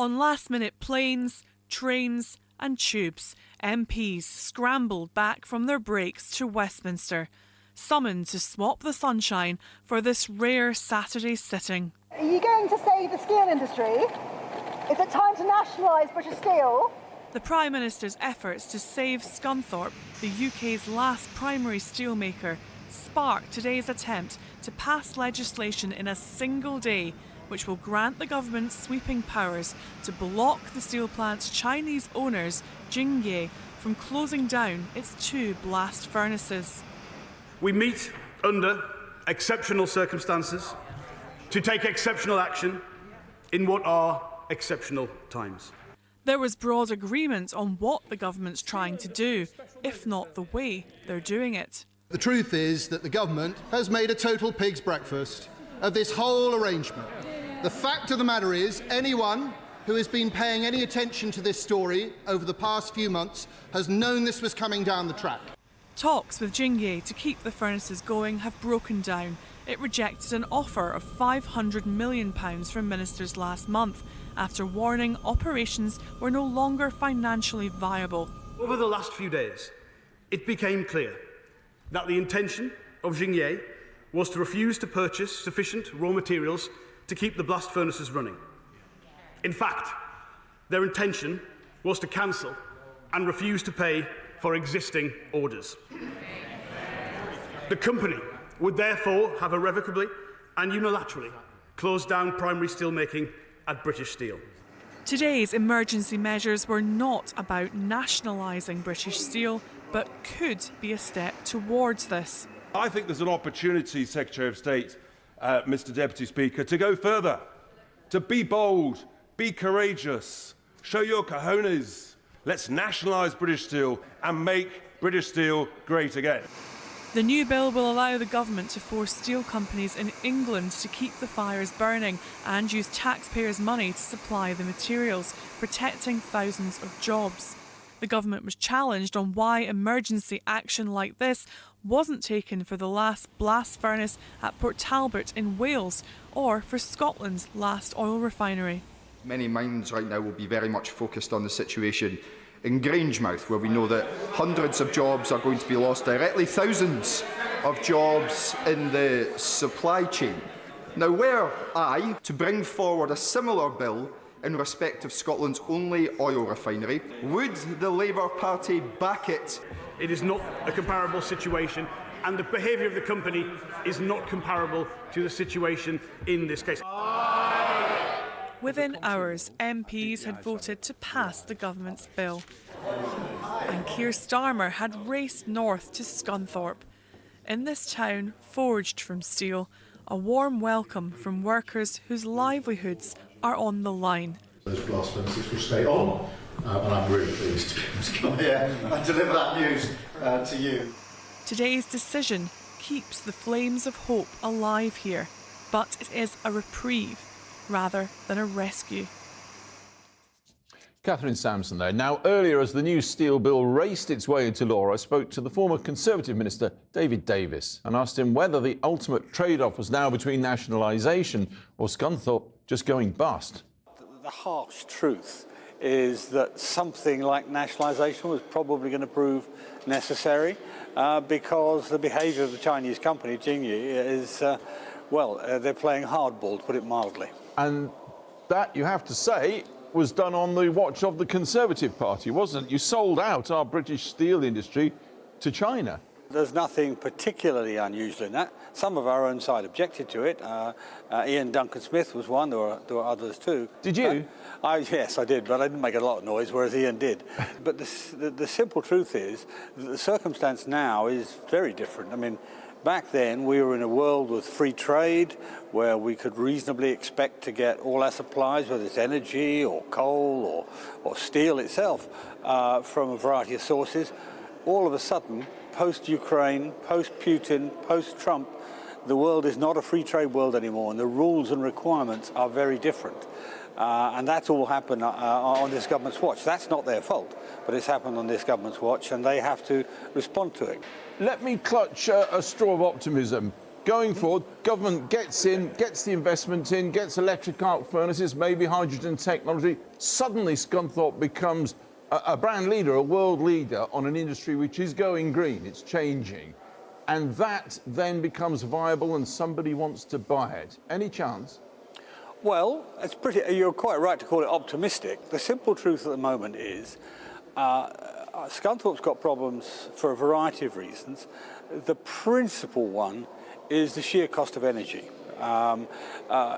On last-minute planes, trains and tubes, MPs scrambled back from their breaks to Westminster, summoned to swap the sunshine for this rare Saturday sitting. Are you going to save the steel industry? Is it time to nationalise British Steel? The Prime Minister's efforts to save Scunthorpe, the UK's last primary steelmaker, sparked today's attempt to pass legislation in a single day which will grant the government sweeping powers to block the steel plant's Chinese owners, Jingye, from closing down its 2 blast furnaces. We meet under exceptional circumstances to take exceptional action in what are exceptional times. There was broad agreement on what the government's trying to do, if not the way they're doing it. The truth is that the government has made a total pig's breakfast of this whole arrangement. The fact of the matter is, anyone who has been paying any attention to this story over the past few months has known this was coming down the track. Talks with Jingye to keep the furnaces going have broken down. It rejected an offer of £500 million from ministers last month after warning operations were no longer financially viable. Over the last few days, it became clear that the intention of Jingye was to refuse to purchase sufficient raw materials to keep the blast furnaces running. In fact, their intention was to cancel and refuse to pay for existing orders. The company would therefore have irrevocably and unilaterally closed down primary steelmaking at British Steel. Today's emergency measures were not about nationalising British Steel, but could be a step towards this. I think there's an opportunity, Secretary of State, Mr Deputy Speaker, to go further, to be bold, be courageous, show your cojones. Let's nationalise British Steel and make British Steel great again. The new bill will allow the government to force steel companies in England to keep the fires burning and use taxpayers' money to supply the materials, protecting thousands of jobs. The government was challenged on why emergency action like this wasn't taken for the last blast furnace at Port Talbot in Wales or for Scotland's last oil refinery. Many minds right now will be very much focused on the situation in Grangemouth, where we know that hundreds of jobs are going to be lost directly, thousands of jobs in the supply chain. Now, were I to bring forward a similar bill in respect of Scotland's only oil refinery, would the Labour Party back it? It is not a comparable situation, and the behaviour of the company is not comparable to the situation in this case. Within hours, MPs had voted to pass the government's bill. And Keir Starmer had raced north to Scunthorpe. In this town, forged from steel, a warm welcome from workers whose livelihoods are on the line. Those blast furnaces will stay on, and I'm really pleased to be able to come here and deliver that news to you. Today's decision keeps the flames of hope alive here, but it is a reprieve rather than a rescue. Catherine Samson there. Now, earlier, as the new steel bill raced its way into law, I spoke to the former Conservative Minister, David Davis, and asked him whether the ultimate trade-off was now between nationalisation or Scunthorpe just going bust. The harsh truth is that something like nationalisation was probably going to prove necessary because the behaviour of the Chinese company, Jingye, is, they're playing hardball, to put it mildly. And that, you have to say, was done on the watch of the Conservative Party, wasn't it? You sold out our British steel industry to China. There's nothing particularly unusual in that. Some of our own side objected to it. Ian Duncan Smith was one, there were others too. Did you? Yes, I did, but I didn't make a lot of noise, whereas Ian did. But the simple truth is that the circumstance now is very different. I mean, back then we were in a world with free trade where we could reasonably expect to get all our supplies, whether it's energy or coal or steel itself, from a variety of sources. All of a sudden, post-Ukraine, post-Putin, post-Trump, the world is not a free trade world anymore, and the rules and requirements are very different. And that's all happened on this government's watch. That's not their fault, but it's happened on this government's watch, and they have to respond to it. Let me clutch a straw of optimism. going forward, government gets in, gets the investment in, gets electric arc furnaces, maybe hydrogen technology. Suddenly Scunthorpe becomes a brand leader, a world leader on an industry which is going green, it's changing. And that then becomes viable and somebody wants to buy it. Any chance? Well, you're quite right to call it optimistic. The simple truth at the moment is Scunthorpe's got problems for a variety of reasons. The principal one is the sheer cost of energy.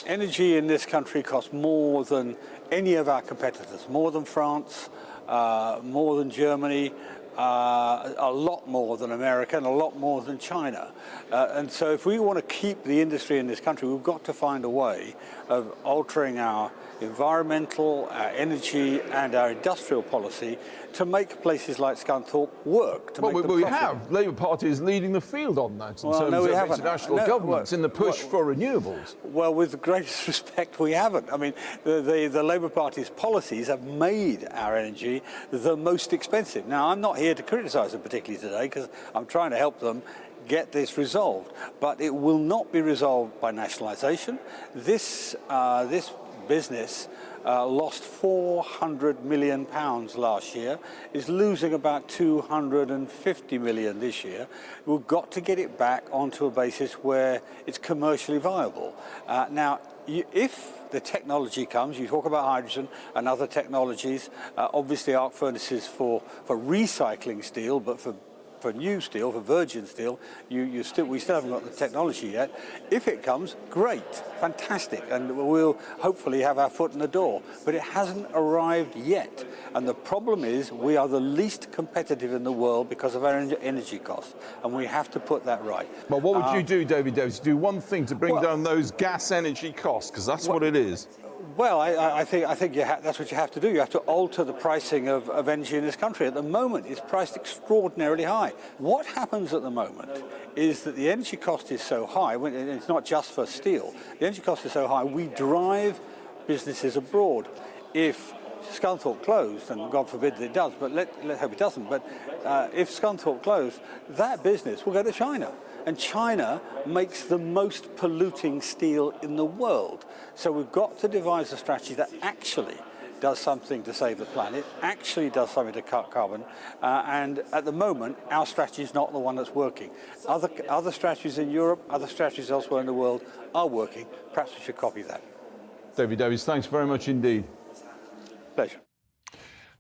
Energy in this country costs more than any of our competitors, more than France, more than Germany, a lot more than America, and a lot more than China. And so if we want to keep the industry in this country, we've got to find a way of altering our environmental, our energy and our industrial policy to make places like Scunthorpe work. Well, we have. Labour Party is leading the field on that in terms of international governments in the push for renewables. Well, with the greatest respect, we haven't. I mean, the Labour Party's policies have made our energy the most expensive. Now, I'm not here to criticise them particularly today because I'm trying to help them get this resolved. But it will not be resolved by nationalisation. This business lost £400 million last year, is losing about £250 million this year. We've got to get it back onto a basis where it's commercially viable. Now, if the technology comes, you talk about hydrogen and other technologies, obviously arc furnaces for recycling steel, but for new steel, for virgin steel, we still haven't got the technology yet. If it comes, great, fantastic, and we'll hopefully have our foot in the door. But it hasn't arrived yet. And the problem is we are the least competitive in the world because of our energy costs, and we have to put that right. Well, what would you do, David Davis? Do one thing to bring down those gas energy costs, because that's what it is. Well, I think that's what you have to do. You have to alter the pricing of energy in this country. At the moment, it's priced extraordinarily high. What happens at the moment is that the energy cost is so high, and it's not just for steel, the energy cost is so high, we drive businesses abroad. If Scunthorpe closed, and God forbid that it does, but let's hope it doesn't, but if Scunthorpe closed, that business will go to China. And China makes the most polluting steel in the world. So we've got to devise a strategy that actually does something to save the planet, actually does something to cut carbon, and at the moment, our strategy is not the one that's working. Other strategies in Europe, other strategies elsewhere in the world are working. Perhaps we should copy that. David Davis, thanks very much indeed. Pleasure.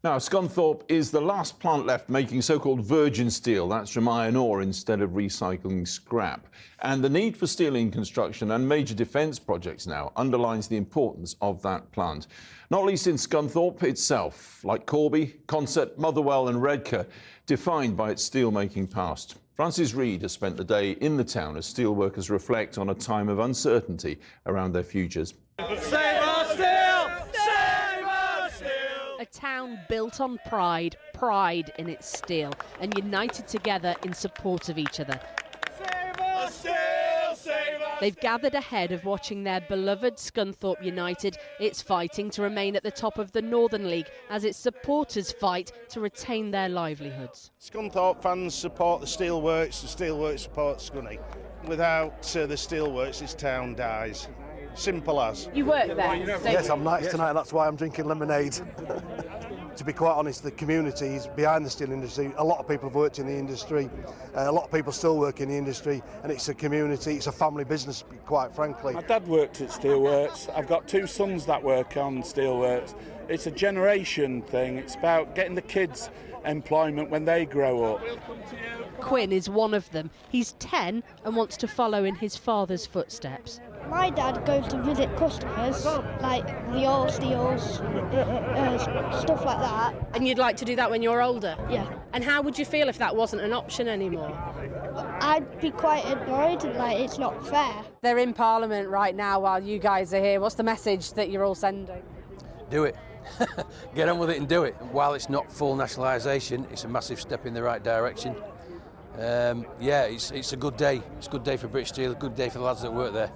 Now, Scunthorpe is the last plant left making so-called virgin steel. That's from iron ore instead of recycling scrap. And the need for steel in construction and major defence projects now underlines the importance of that plant. Not least in Scunthorpe itself, like Corby, Consett, Motherwell and Redcar, defined by its steel-making past. Francis Reid has spent the day in the town as steelworkers reflect on a time of uncertainty around their futures. Save our steel! Save our steel! A town built on pride in its steel, and united together in support of each other. Save our steel! Save our They've gathered ahead of watching their beloved Scunthorpe United. It's fighting to remain at the top of the Northern League as its supporters fight to retain their livelihoods. Scunthorpe fans support the Steelworks, the Steelworks support Scunny. Without the Steelworks, this town dies. Simple as. You work there? Yes, I'm nice tonight, that's why I'm drinking lemonade. To be quite honest, the community is behind the steel industry. A lot of people have worked in the industry, a lot of people still work in the industry, and it's a community, it's a family business, quite frankly. My dad worked at Steelworks. I've got two sons that work on Steelworks. It's a generation thing. It's about getting the kids employment when they grow up. Quinn is one of them. He's 10 and wants to follow in his father's footsteps. My dad goes to visit customers, like the old steels, stuff like that. And you'd like to do that when you're older? Yeah. And how would you feel if that wasn't an option anymore? I'd be quite annoyed, like it's not fair. They're in Parliament right now while you guys are here. What's the message that you're all sending? Do it. Get on with it and do it. While it's not full nationalisation, it's a massive step in the right direction. Yeah, it's a good day. It's a good day for British Steel, a good day for the lads that work there.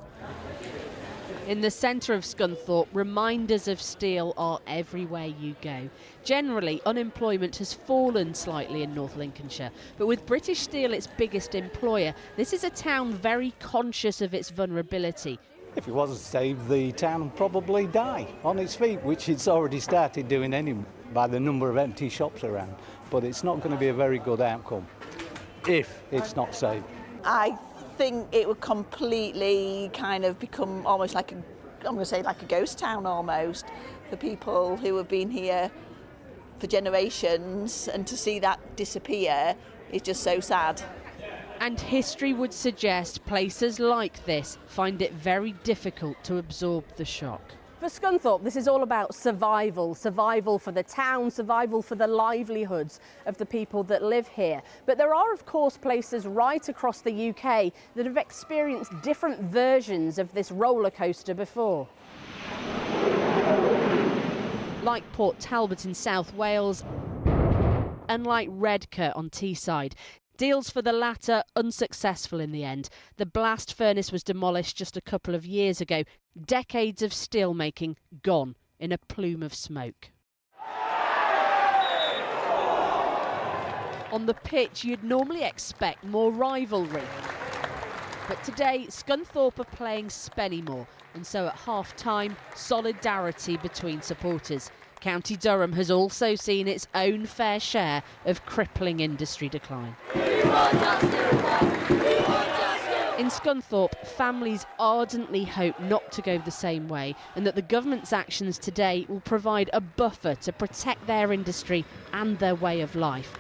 In the centre of Scunthorpe, reminders of steel are everywhere you go. Generally, unemployment has fallen slightly in North Lincolnshire, but with British Steel its biggest employer, this is a town very conscious of its vulnerability. If it wasn't saved, the town would probably die on its feet, which it's already started doing anyway by the number of empty shops around. But it's not going to be a very good outcome if it's not saved. I think it would completely kind of become almost like I'm going to say like a ghost town almost for people who have been here for generations, and to see that disappear is just so sad. And history would suggest places like this find it very difficult to absorb the shock. For Scunthorpe, this is all about survival. Survival for the town, survival for the livelihoods of the people that live here. But there are, of course, places right across the UK that have experienced different versions of this roller coaster before. Like Port Talbot in South Wales and like Redcar on Teesside. Deals for the latter unsuccessful in the end. The blast furnace was demolished just a couple of years ago. Decades of steel making gone in a plume of smoke. On the pitch, you'd normally expect more rivalry. But today, Scunthorpe are playing Spennymoor, and so at half-time, solidarity between supporters. County Durham has also seen its own fair share of crippling industry decline. In Scunthorpe, families ardently hope not to go the same way, and that the government's actions today will provide a buffer to protect their industry and their way of life.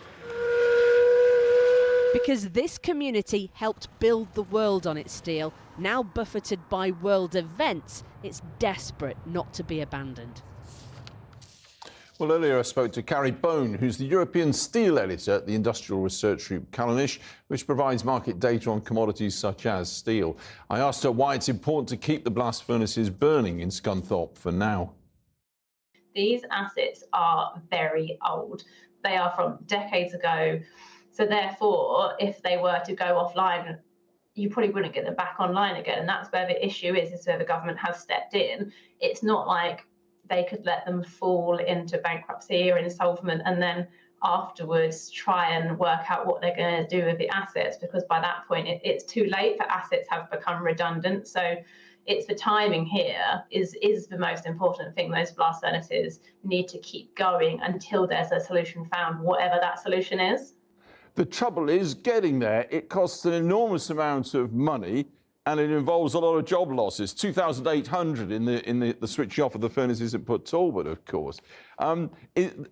Because this community helped build the world on its steel, now buffeted by world events, it's desperate not to be abandoned. Well, earlier I spoke to Carrie Bone, who's the European steel editor at the industrial research group Callanish, which provides market data on commodities such as steel. I asked her why it's important to keep the blast furnaces burning in Scunthorpe for now. These assets are very old. They are from decades ago. So therefore, if they were to go offline, you probably wouldn't get them back online again. And that's where the issue is where the government has stepped in. It's not like they could let them fall into bankruptcy or insolvent and then afterwards try and work out what they're going to do with the assets, because by that point it's too late. The assets have become redundant. So it's the timing here is the most important thing. Those blast furnaces need to keep going until there's a solution found, whatever that solution is. The trouble is getting there. It costs an enormous amount of money, and it involves a lot of job losses. 2,800 in the switching off of the furnaces at Port Talbot, of course.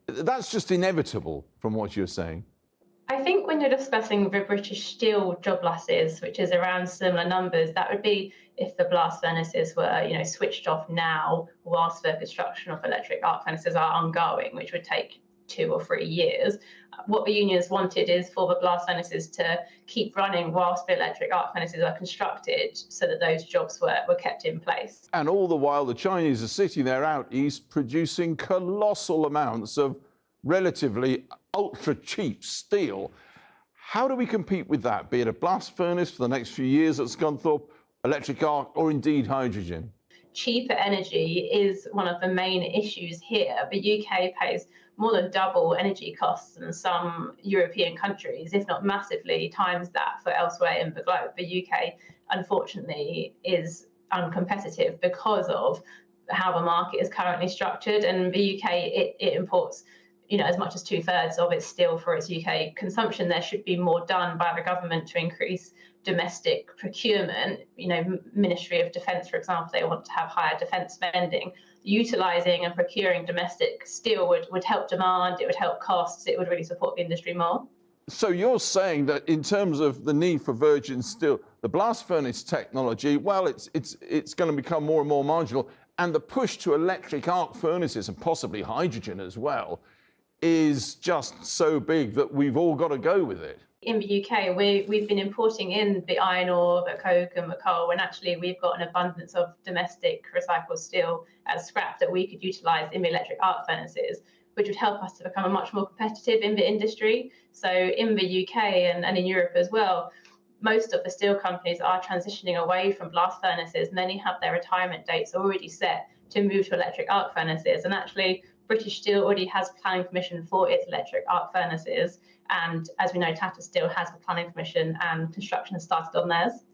That's just inevitable from what you're saying. I think when you're discussing the British Steel job losses, which is around similar numbers, that would be if the blast furnaces were, switched off now whilst the construction of electric arc furnaces are ongoing, which would take 2 or 3 years. What the unions wanted is for the blast furnaces to keep running whilst the electric arc furnaces are constructed, so that those jobs were kept in place. And all the while, the Chinese are sitting there out east producing colossal amounts of relatively ultra-cheap steel. How do we compete with that, be it a blast furnace for the next few years at Scunthorpe, electric arc, or indeed hydrogen? Cheaper energy is one of the main issues here. The UK pays more than double energy costs than some European countries, if not massively times that for elsewhere in the globe. The UK, unfortunately, is uncompetitive because of how the market is currently structured. And the UK, it imports as much as 2/3 of its steel for its UK consumption. There should be more done by the government to increase domestic procurement. Ministry of Defence, for example, they want to have higher defence spending. Utilising and procuring domestic steel would help demand, it would help costs, it would really support the industry more. So you're saying that in terms of the need for virgin steel, the blast furnace technology, well, it's going to become more and more marginal, and the push to electric arc furnaces and possibly hydrogen as well is just so big that we've all got to go with it. In the UK, we've been importing in the iron ore, the coke and the coal, and actually we've got an abundance of domestic recycled steel as scrap that we could utilise in the electric arc furnaces, which would help us to become much more competitive in the industry. So in the UK and in Europe as well, most of the steel companies are transitioning away from blast furnaces. Many have their retirement dates already set to move to electric arc furnaces. And actually, British Steel already has planning permission for its electric arc furnaces. And as we know, Tata Steel has a planning permission and construction has started on theirs.